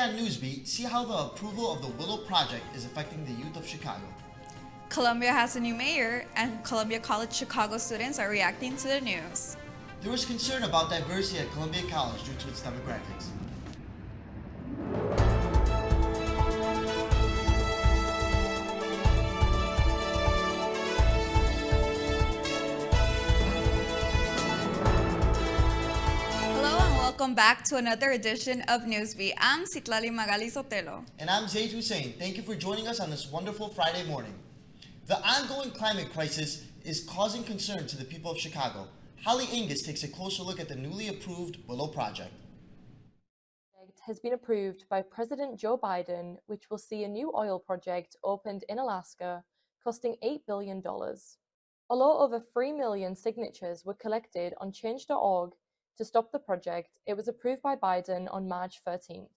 on Newsbeat, see how the approval of the Willow Project is affecting the youth of Chicago. Columbia has a new mayor, and Columbia College Chicago students are reacting to the news. There was concern about diversity at Columbia College due to its demographics. Welcome back to another edition of Newsbeat. I'm Citlali Magali Sotelo. And I'm Zaid Hussein. Thank you for joining us on this wonderful Friday morning. The ongoing climate crisis is causing concern to the people of Chicago. Holly Angus takes a closer look at the newly approved Willow Project. Has been approved by President Joe Biden, which will see a new oil project opened in Alaska, costing $8 billion. Although over 3 million signatures were collected on change.org to stop the project, it was approved by Biden on March 13th.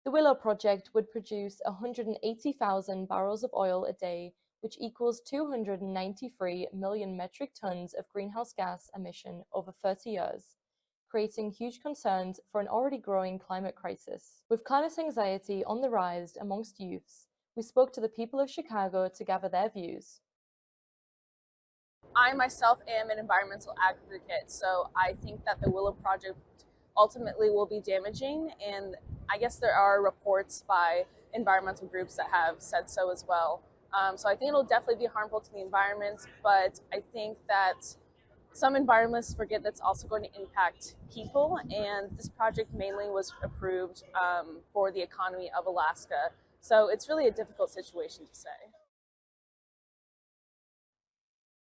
The Willow Project would produce 180,000 barrels of oil a day, which equals 293 million metric tons of greenhouse gas emission over 30 years, creating huge concerns for an already growing climate crisis. With climate anxiety on the rise amongst youths, we spoke to the people of Chicago to gather their views. I myself am an environmental advocate, so I think that the Willow Project ultimately will be damaging, and I guess there are reports by environmental groups that have said so as well. So I think it'll definitely be harmful to the environment, but I think that some environmentalists forget that's also going to impact people, and this project mainly was approved for the economy of Alaska. So it's really a difficult situation to say.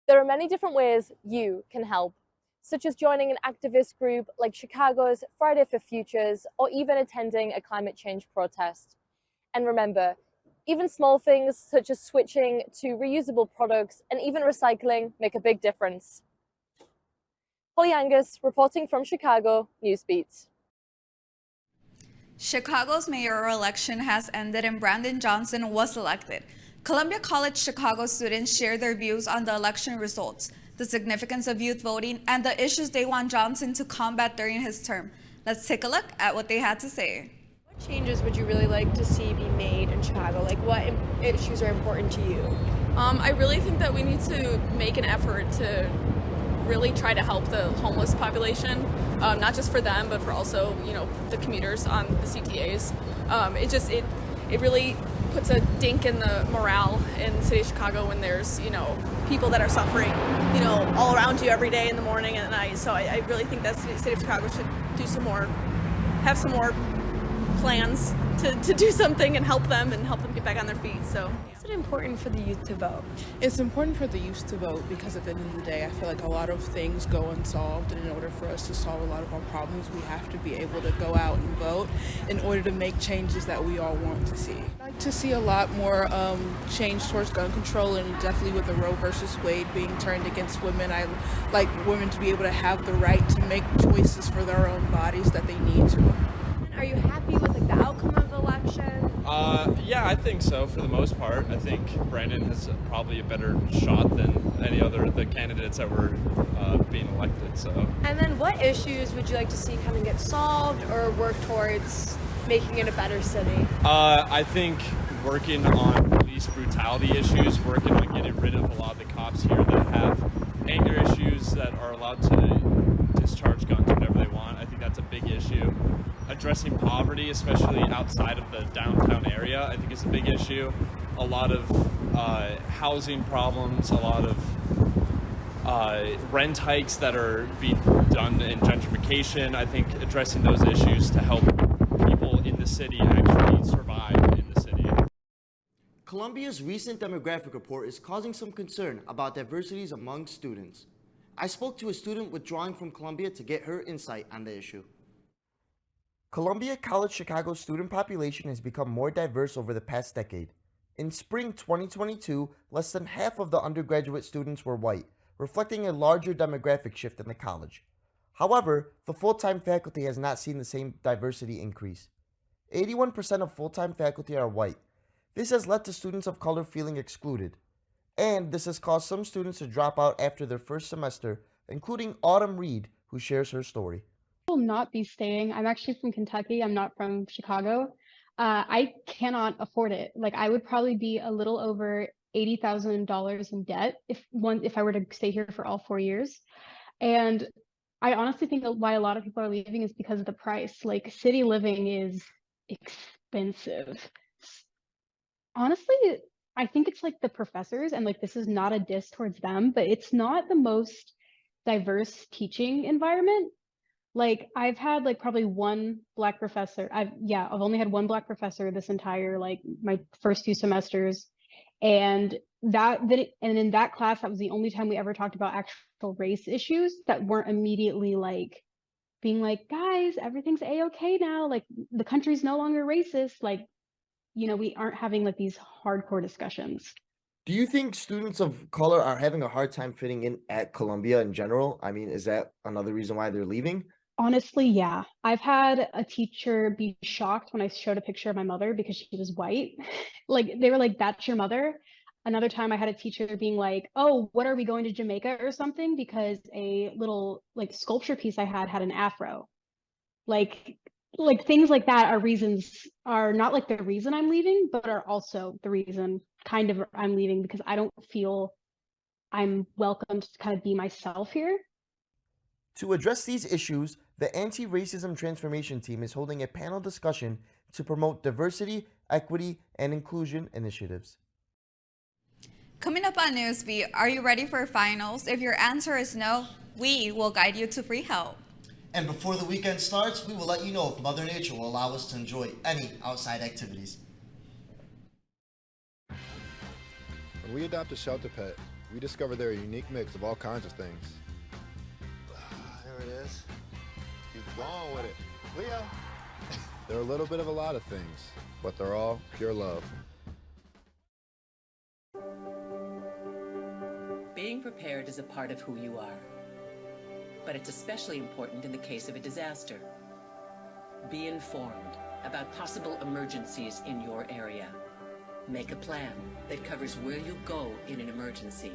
There are many different ways you can help, such as joining an activist group like Chicago's Friday for Futures, or even attending a climate change protest. And remember, even small things such as switching to reusable products and even recycling make a big difference. Holly Angus, reporting from Chicago, Newsbeat. Chicago's mayoral election has ended and Brandon Johnson was elected. Columbia College Chicago students shared their views on the election results, the significance of youth voting, and the issues they want Johnson to combat during his term. Let's take a look at what they had to say. What changes would you really like to see be made in Chicago? Like, what issues are important to you? I really think that we need to make an effort to really try to help the homeless population, not just for them, but for also, the commuters on the CTAs. It really puts a dink in the morale in the city of Chicago when there's, people that are suffering, all around you every day in the morning and at night. So I really think that the city of Chicago should do have some more plans to do something and help them get back on their feet. So Is it important for the youth to vote? It's important for the youth to vote because at the end of the day, I feel like a lot of things go unsolved, and in order for us to solve a lot of our problems, we have to be able to go out and vote in order to make changes that we all want to see. I'd like to see a lot more change towards gun control, and definitely with the Roe versus Wade being turned against women, I like women to be able to have the right to make choices for their own bodies that they need to. Are you happy with the outcome of the election? Yeah, I think so for the most part. I think Brandon has probably a better shot than any other of the candidates that were being elected. So. And then what issues would you like to see kind of get solved or work towards making it a better city? I think working on police brutality issues, working on getting rid of a lot of the cops here that have anger issues that are allowed to discharge guns whenever they want. I think that's a big issue. Addressing poverty, especially outside of the downtown area, I think is a big issue. A lot of housing problems, a lot of rent hikes that are being done in gentrification. I think addressing those issues to help people in the city actually survive in the city. Columbia's recent demographic report is causing some concern about diversities among students. I spoke to a student withdrawing from Columbia to get her insight on the issue. Columbia College Chicago's student population has become more diverse over the past decade. In spring 2022, less than half of the undergraduate students were white, reflecting a larger demographic shift in the college. However, the full-time faculty has not seen the same diversity increase. 81% of full-time faculty are white. This has led to students of color feeling excluded. And this has caused some students to drop out after their first semester, including Autumn Reed, who shares her story. Will not be staying. I'm actually from Kentucky. I'm not from Chicago. I cannot afford it. Like I would probably be a little over $80,000 in debt if I were to stay here for all 4 years. And I honestly think that why a lot of people are leaving is because of the price. Like city living is expensive. Honestly, I think it's like the professors, and like this is not a diss towards them, but it's not the most diverse teaching environment. Like I've had like probably one black professor. I've only had one black professor this entire like my first few semesters. And and in that class, that was the only time we ever talked about actual race issues that weren't immediately like being like, guys, everything's a-okay now. Like the country's no longer racist. Like, we aren't having like these hardcore discussions. Do you think students of color are having a hard time fitting in at Columbia in general? I mean, is that another reason why they're leaving? Honestly, yeah. I've had a teacher be shocked when I showed a picture of my mother because she was white. Like they were like, "That's your mother." Another time I had a teacher being like, "Oh, what are we going to Jamaica or something?" because a little like sculpture piece I had an afro. Like things like that are not like the reason I'm leaving, but are also the reason kind of I'm leaving because I don't feel I'm welcome to kind of be myself here. To address these issues, the Anti-Racism Transformation Team is holding a panel discussion to promote diversity, equity, and inclusion initiatives. Coming up on Newsbeat, are you ready for finals? If your answer is no, we will guide you to free help. And before the weekend starts, we will let you know if Mother Nature will allow us to enjoy any outside activities. When we adopt a shelter pet, we discover they're a unique mix of all kinds of things. There it is. Keep going with it. Leo! They're a little bit of a lot of things, but they're all pure love. Being prepared is a part of who you are. But it's especially important in the case of a disaster. Be informed about possible emergencies in your area. Make a plan that covers where you'll go in an emergency.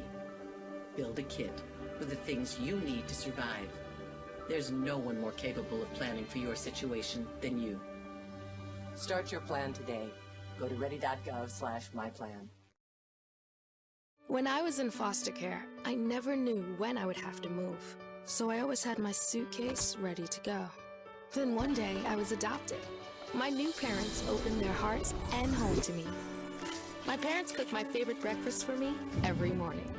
Build a kit with the things you need to survive. There's no one more capable of planning for your situation than you. Start your plan today. Go to ready.gov/myplan. When I was in foster care, I never knew when I would have to move. So I always had my suitcase ready to go. Then one day I was adopted. My new parents opened their hearts and home to me. My parents cook my favorite breakfast for me every morning.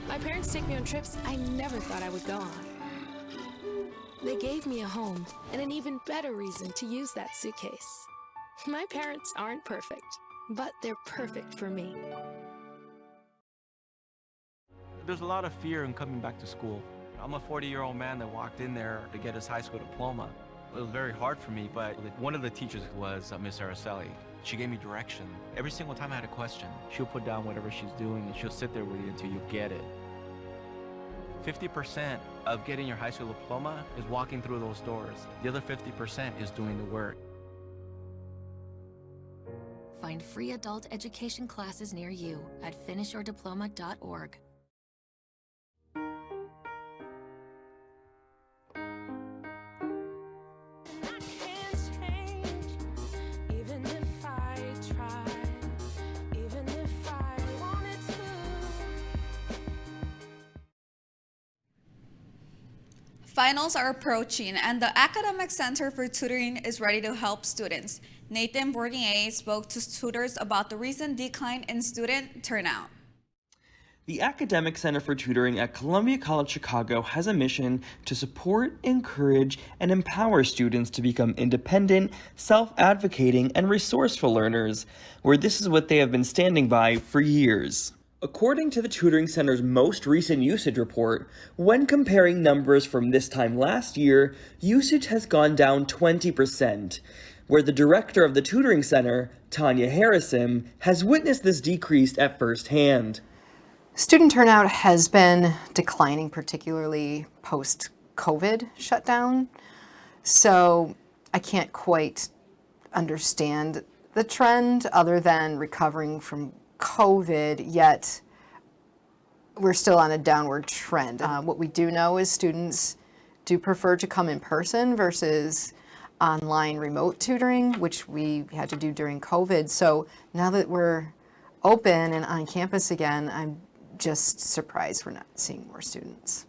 My parents take me on trips I never thought I would go on. They gave me a home and an even better reason to use that suitcase. My parents aren't perfect, but they're perfect for me. There's a lot of fear in coming back to school. I'm a 40-year-old man that walked in there to get his high school diploma. It was very hard for me, but one of the teachers was Miss Araceli. She gave me direction. Every single time I had a question, she'll put down whatever she's doing and she'll sit there with you until you get it. 50% of getting your high school diploma is walking through those doors. The other 50% is doing the work. Find free adult education classes near you at finishyourdiploma.org. Finals are approaching, and the Academic Center for Tutoring is ready to help students. Nathan Bournier spoke to tutors about the recent decline in student turnout. The Academic Center for Tutoring at Columbia College Chicago has a mission to support, encourage, and empower students to become independent, self-advocating, and resourceful learners, where this is what they have been standing by for years. According to the Tutoring Center's most recent usage report, when comparing numbers from this time last year, usage has gone down 20%, where the director of the Tutoring Center, Tanya Harrison, has witnessed this decrease at first hand. Student turnout has been declining, particularly post-COVID shutdown, so I can't quite understand the trend other than recovering from COVID, yet we're still on a downward trend. What we do know is students do prefer to come in person versus online remote tutoring, which we had to do during COVID. So now that we're open and on campus again, I'm just surprised we're not seeing more students.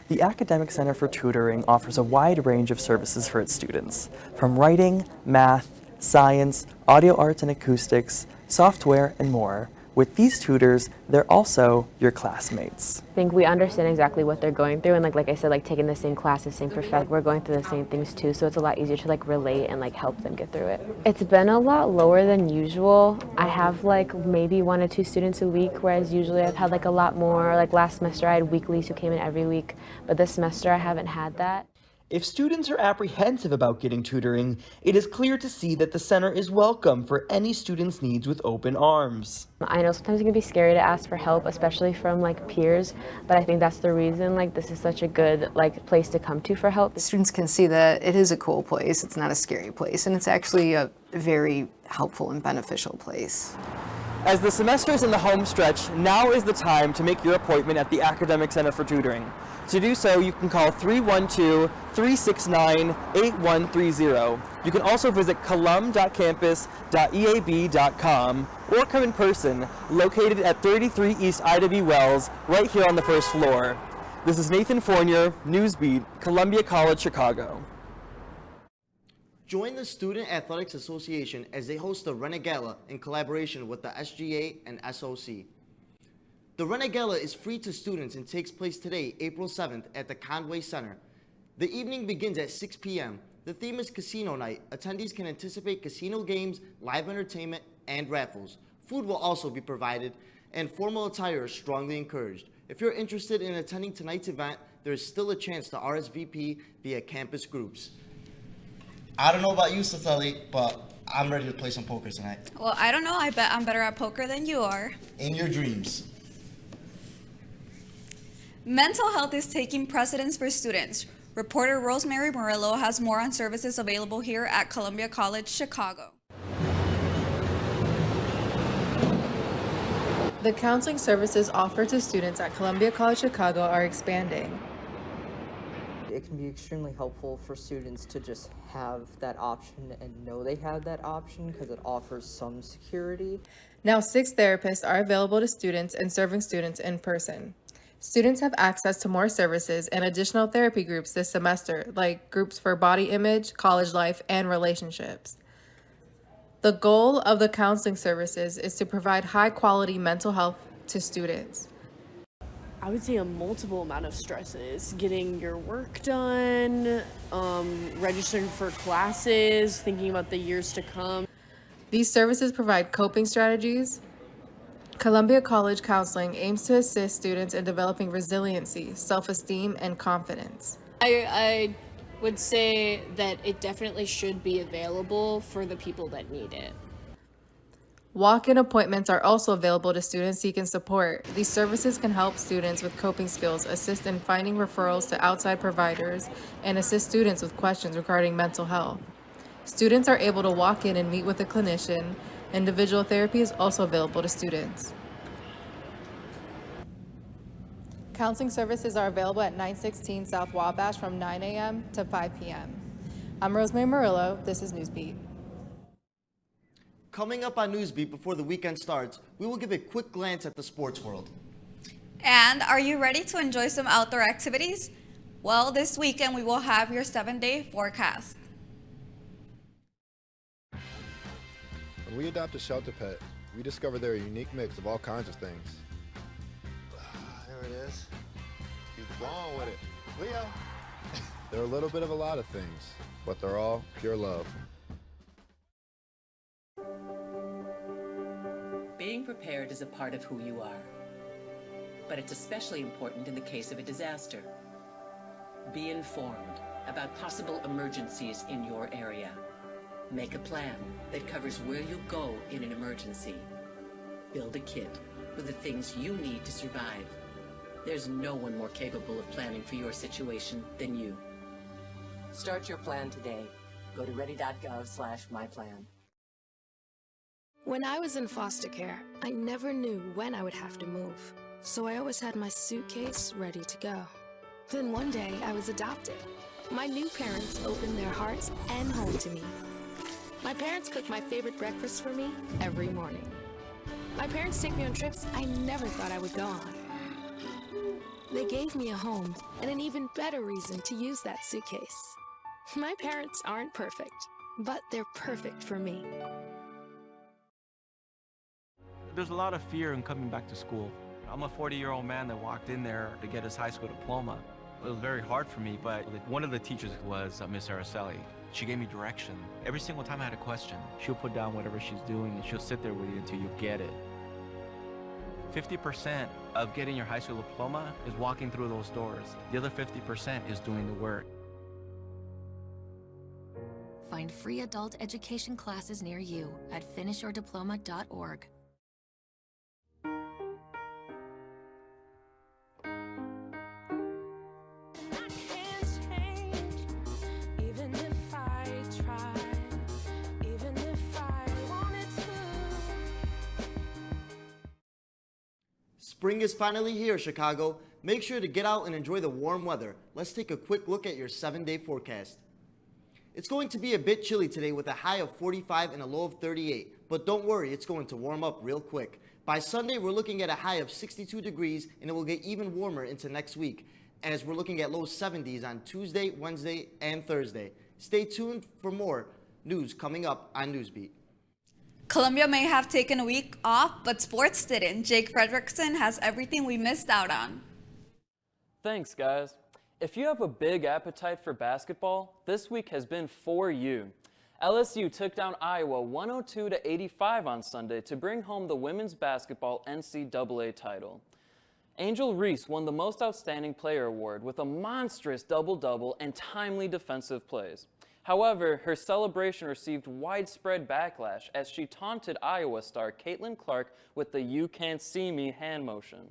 The Academic Center for Tutoring offers a wide range of services for its students, from writing, math, science, audio arts and acoustics, software, and more. With these tutors, they're also your classmates. I think we understand exactly what they're going through, and like I said, taking the same classes, same professor, we're going through the same things too, so it's a lot easier to relate and help them get through it. It's been a lot lower than usual. I have maybe 1 or 2 students a week, whereas usually I've had a lot more. Last semester I had weeklies who came in every week, but this semester I haven't had that. If students are apprehensive about getting tutoring, it is clear to see that the center is welcome for any student's needs with open arms. I know sometimes it can be scary to ask for help, especially from peers, but I think that's the reason this is such a good place to come to for help. Students can see that it is a cool place, it's not a scary place, and it's actually a very helpful and beneficial place. As the semester is in the home stretch, now is the time to make your appointment at the Academic Center for Tutoring. To do so, you can call 312-369-8130. You can also visit colum.campus.eab.com or come in person, located at 33 East I.W. Wells, right here on the first floor. This is Nathan Fournier, Newsbeat, Columbia College, Chicago. Join the Student Athletics Association as they host the Renegala in collaboration with the SGA and SOC. The Renegala is free to students and takes place today, April 7th, at the Conway Center. The evening begins at 6 p.m. The theme is Casino Night. Attendees can anticipate casino games, live entertainment, and raffles. Food will also be provided, and formal attire is strongly encouraged. If you're interested in attending tonight's event, there is still a chance to RSVP via campus groups. I don't know about you, Sathali, but I'm ready to play some poker tonight. Well, I don't know. I bet I'm better at poker than you are. In your dreams. Mental health is taking precedence for students. Reporter Rosemary Murillo has more on services available here at Columbia College, Chicago. The counseling services offered to students at Columbia College, Chicago are expanding. It can be extremely helpful for students to just have that option and know they have that option because it offers some security. Now 6 therapists are available to students and serving students in person. Students have access to more services and additional therapy groups this semester, like groups for body image, college life, and relationships. The goal of the counseling services is to provide high-quality mental health to students. I would say a multiple amount of stresses. Getting your work done, registering for classes, thinking about the years to come. These services provide coping strategies. Columbia College Counseling aims to assist students in developing resiliency, self-esteem, and confidence. I would say that it definitely should be available for the people that need it. Walk-in appointments are also available to students seeking support. These services can help students with coping skills, assist in finding referrals to outside providers, and assist students with questions regarding mental health. Students are able to walk in and meet with a clinician. Individual therapy is also available to students. Counseling services are available at 916 South Wabash from 9 a.m. to 5 p.m. I'm Rosemary Murillo. This is Newsbeat. Coming up on Newsbeat before the weekend starts, we will give a quick glance at the sports world. And are you ready to enjoy some outdoor activities? Well, this weekend we will have your 7-day forecast. When we adopt a shelter pet, we discover they're a unique mix of all kinds of things. There it is. Keep going with it. Leo! They're a little bit of a lot of things, but they're all pure love. Being prepared is a part of who you are, but it's especially important in the case of a disaster. Be informed about possible emergencies in your area. Make a plan that covers where you'll go in an emergency. Build a kit with the things you need to survive. There's no one more capable of planning for your situation than you. Start your plan today. Go to ready.gov/myplan. When I was in foster care, I never knew when I would have to move, so I always had my suitcase ready to go. Then one day I was adopted. My new parents opened their hearts and home to me. My parents cook my favorite breakfast for me every morning. My parents take me on trips I never thought I would go on. They gave me a home and an even better reason to use that suitcase. My parents aren't perfect, but they're perfect for me. There's a lot of fear in coming back to school. I'm a 40-year-old man that walked in there to get his high school diploma. It was very hard for me, but one of the teachers was Miss Araceli. She gave me direction. Every single time I had a question, she'll put down whatever she's doing and she'll sit there with you until you get it. 50% of getting your high school diploma is walking through those doors. The other 50% is doing the work. Find free adult education classes near you at finishyourdiploma.org. Spring is finally here, Chicago. Make sure to get out and enjoy the warm weather. Let's take a quick look at your 7-day forecast. It's going to be a bit chilly today with a high of 45 and a low of 38, but don't worry, it's going to warm up real quick. By Sunday, we're looking at a high of 62 degrees and it will get even warmer into next week, as we're looking at low 70s on Tuesday, Wednesday, and Thursday. Stay tuned for more news coming up on Newsbeat. Columbia may have taken a week off, but sports didn't. Jake Fredrickson has everything we missed out on. Thanks, guys. If you have a big appetite for basketball, this week has been for you. LSU took down Iowa 102-85 on Sunday to bring home the women's basketball NCAA title. Angel Reese won the Most Outstanding Player award with a monstrous double-double and timely defensive plays. However, her celebration received widespread backlash as she taunted Iowa star Caitlin Clark with the "you can't see me" hand motion.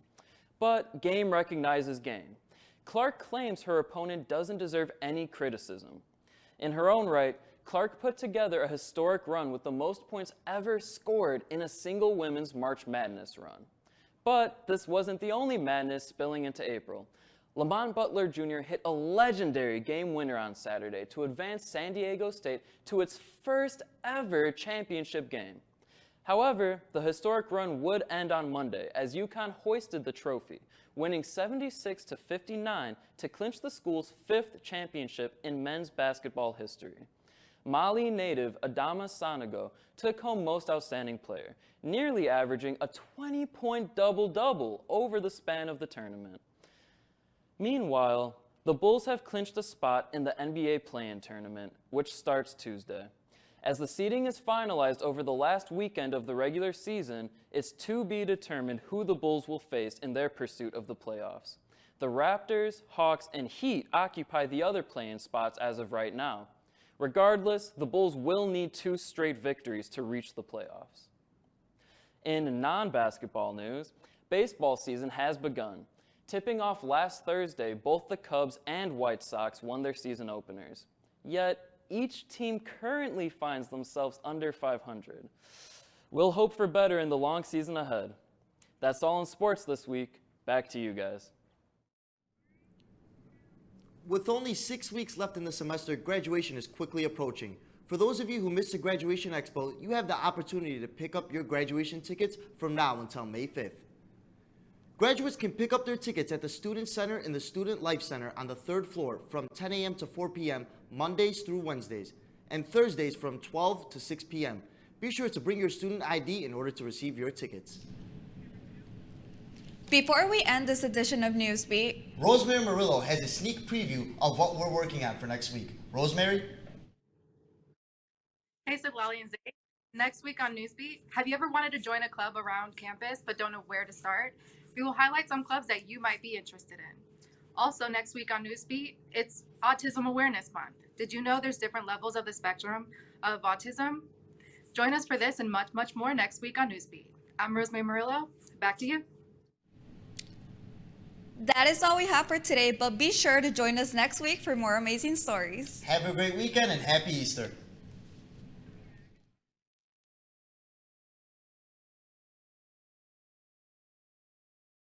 But game recognizes game. Clark claims her opponent doesn't deserve any criticism. In her own right, Clark put together a historic run with the most points ever scored in a single women's March Madness run. But this wasn't the only madness spilling into April. Lamont Butler Jr. hit a legendary game winner on Saturday to advance San Diego State to its first ever championship game. However, the historic run would end on Monday as UConn hoisted the trophy, winning 76-59 to clinch the school's 5th championship in men's basketball history. Mali native Adama Sanogo took home Most Outstanding Player, nearly averaging a 20-point double-double over the span of the tournament. Meanwhile, the Bulls have clinched a spot in the NBA play-in tournament, which starts Tuesday. As the seeding is finalized over the last weekend of the regular season, it's to be determined who the Bulls will face in their pursuit of the playoffs. The Raptors, Hawks, and Heat occupy the other play-in spots as of right now. Regardless, the Bulls will need 2 straight victories to reach the playoffs. In non-basketball news, baseball season has begun. Tipping off last Thursday, both the Cubs and White Sox won their season openers. Yet, each team currently finds themselves under 500. We'll hope for better in the long season ahead. That's all in sports this week. Back to you guys. With only 6 weeks left in the semester, graduation is quickly approaching. For those of you who missed the Graduation Expo, you have the opportunity to pick up your graduation tickets from now until May 5th. Graduates can pick up their tickets at the Student Center and the Student Life Center on the 3rd floor from 10 a.m. to 4 p.m. Mondays through Wednesdays, and Thursdays from 12 to 6 p.m. Be sure to bring your student ID in order to receive your tickets. Before we end this edition of Newsbeat, Rosemary Murillo has a sneak preview of what we're working on for next week. Rosemary? Hey, Siblali and Zay. Next week on Newsbeat, have you ever wanted to join a club around campus but don't know where to start? We will highlight some clubs that you might be interested in. Also, next week on Newsbeat, it's Autism Awareness Month. Did you know there's different levels of the spectrum of autism? Join us for this and much, much more next week on Newsbeat. I'm Rosemary Murillo. Back to you. that is all we have for today, but be sure to join us next week for more amazing stories. Have a great weekend and happy Easter.